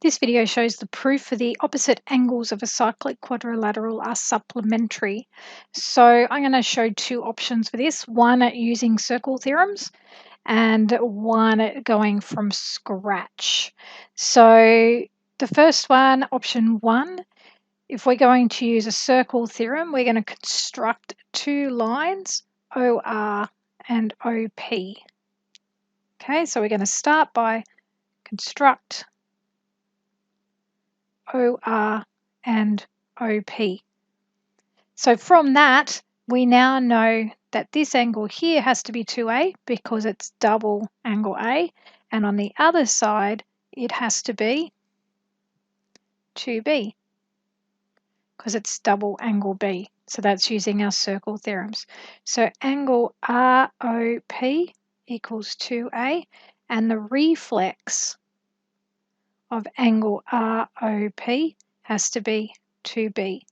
This video shows the proof for the opposite angles of a cyclic quadrilateral are supplementary. So I'm going to show two options for this, one using circle theorems and one going from scratch. So the first one, option one, if we're going to use a circle theorem, we're going to construct two lines, OR and OP. Okay, so we're going to start by construct OR and OP. So from that, we now know that this angle here has to be 2A because it's double angle A, and on the other side, it has to be 2B because it's double angle B. So that's using our circle theorems. So angle ROP equals 2A, and the reflex of angle ROP has to be 2B.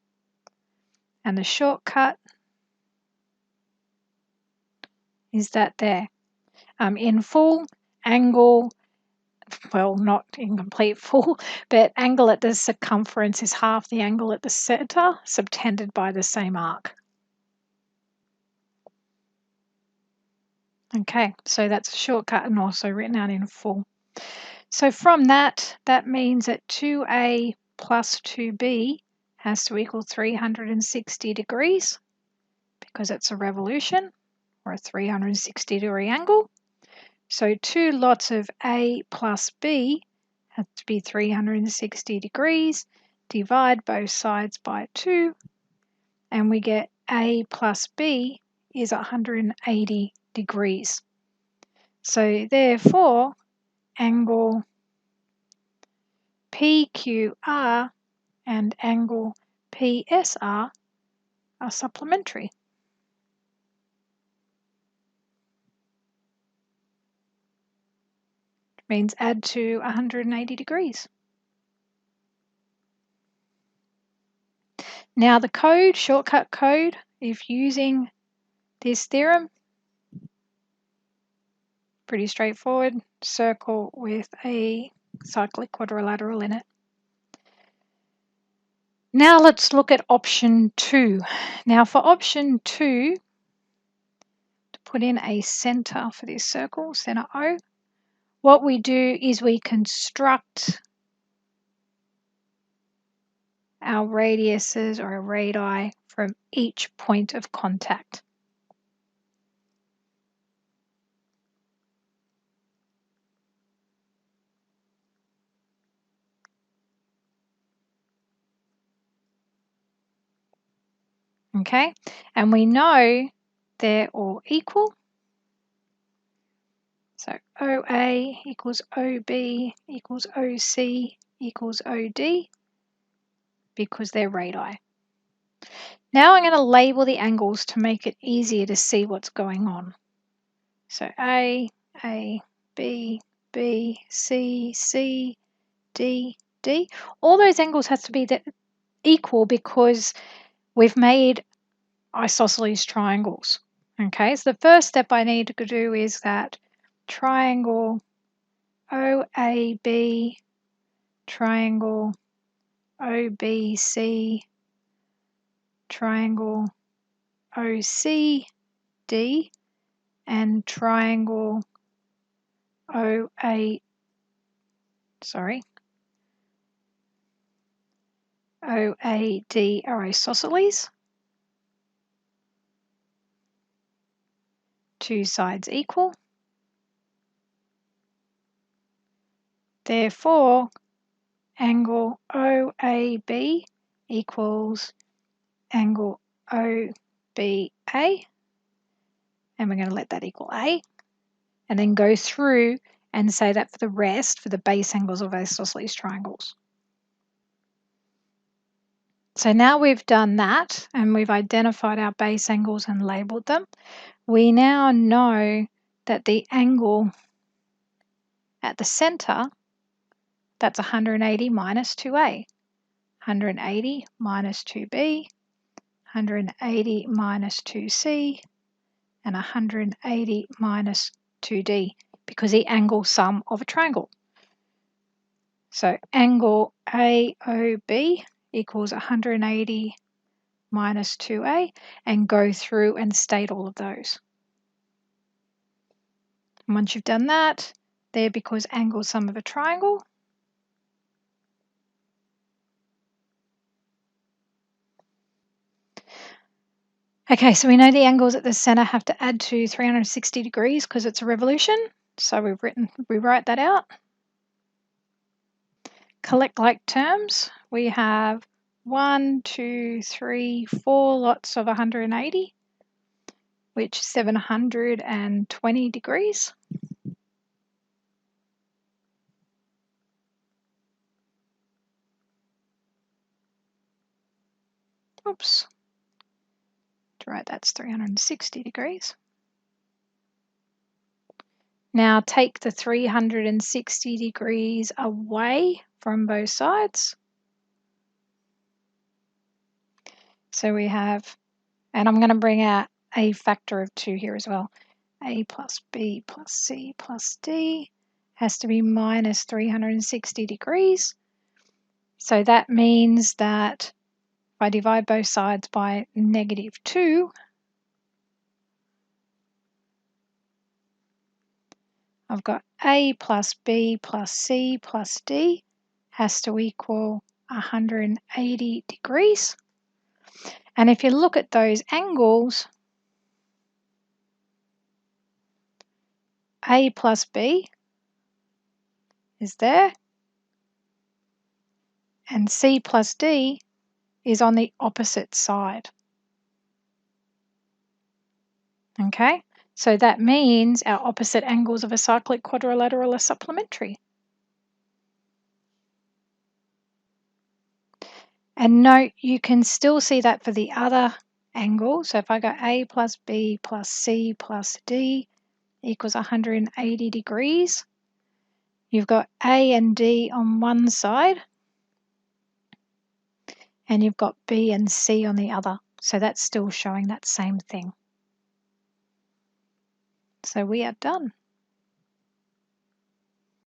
And the shortcut is that there. In full, angle, well, not in complete full, but angle at the circumference is half the angle at the center, subtended by the same arc. Okay, so that's a shortcut and also written out in full. So from that, that means that 2A plus 2B has to equal 360 degrees because it's a revolution or a 360-degree angle. So two lots of A plus B have to be 360 degrees. Divide both sides by 2, and we get A plus B is 180 degrees. So therefore, angle PQR and angle PSR are supplementary. Means add to 180 degrees. Now the code, shortcut code, if using this theorem, pretty straightforward, circle with a cyclic quadrilateral in it. Now let's look at option 2. Now for option 2, to put in a center for this circle, center O, what we do is we construct our radiuses or our radii from each point of contact. Okay, and we know they're all equal. So OA equals OB equals OC equals OD because they're radii. Now I'm going to label the angles to make it easier to see what's going on. So A, B, B, C, C, D, D. All those angles have to be equal because we've made isosceles triangles. Okay, so the first step I need to do is that triangle OAB, triangle OBC, triangle OCD, and triangle OAD are isosceles. Two sides equal. Therefore, angle OAB equals angle OBA, and we're going to let that equal A, and then go through and say that for the rest, for the base angles of isosceles triangles. So now we've done that, and we've identified our base angles and labelled them. We now know that the angle at the centre, that's 180 minus 2A. 180 minus 2B, 180 minus 2C, and 180 minus 2D, because the angle sum of a triangle. So angle AOB equals 180 minus 2A, and go through and state all of those. And once you've done that, there becomes angle sum of a triangle. Okay, so we know the angles at the center have to add to 360 degrees because it's a revolution. So we write that out. Collect like terms. We have 1, 2, 3, 4 lots of 180, which is 720 degrees. Oops. Right, that's 360 degrees. Now take the 360 degrees away from both sides. So we have, and I'm going to bring out a factor of 2 here as well. A plus B plus C plus D has to be minus 360 degrees. So that means that if I divide both sides by -2, I've got A plus B plus C plus D has to equal 180 degrees. And if you look at those angles, A plus B is there, and C plus D is on the opposite side. Okay, so that means our opposite angles of a cyclic quadrilateral are supplementary. And note, you can still see that for the other angle. So if I go A plus B plus C plus D equals 180 degrees, you've got A and D on one side, and you've got B and C on the other. So that's still showing that same thing. So we are done.